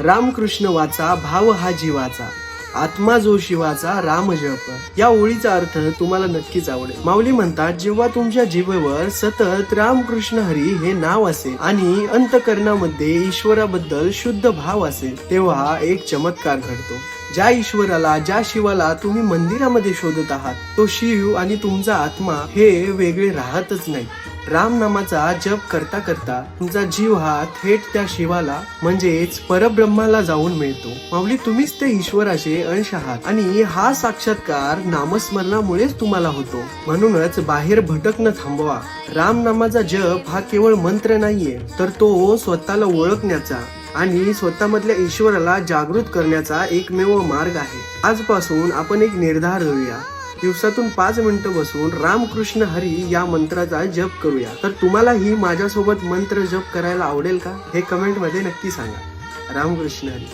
रामकृष्ण वाचा भाव हा जीवाचा, आत्मा जो शिवाचा राम जप. या ओळीचा अर्थ तुम्हाला नक्कीच आवडेल. माऊली म्हणतात, जेव्हा तुमच्या जिभेवर सतत रामकृष्ण हरी हे नाव असेल आणि अंतकरणामध्ये ईश्वराबद्दल शुद्ध भाव असेल, तेव्हा एक चमत्कार घडतो. ज्या ईश्वराला, ज्या शिवाला तुम्ही मंदिरामध्ये शोधत आहात, तो शिव आणि तुमचा आत्मा हे वेगळे राहतच नाही. राम नामाचा जप करता करता तुमचा जीव हा थेट त्या शिवाला म्हणजेच परब्रह्माला जाऊन मिळतो. माऊली, तुम्हीच ते ईश्वराचे अंश आहात आणि हा साक्षात्कार नामस्मरणामुळेच तुम्हाला होतो. म्हणूनच बाहेर भटकणं थांबवा. राम नामाचा जप हा केवळ मंत्र नाहीये, तर तो स्वतःला ओळखण्याचा आणि स्वतःमधल्या ईश्वराला जागृत करण्याचा एकमेव मार्ग आहे. आजपासून आपण एक निर्धार घेऊया. दिवसातून 5 मिनिटं बसून रामकृष्ण हरी या मंत्राचा जप करूया. तर तुम्हालाही माझ्यासोबत मंत्र जप करायला आवडेल का? हे कमेंट मध्ये नक्की सांगा. रामकृष्ण हरी.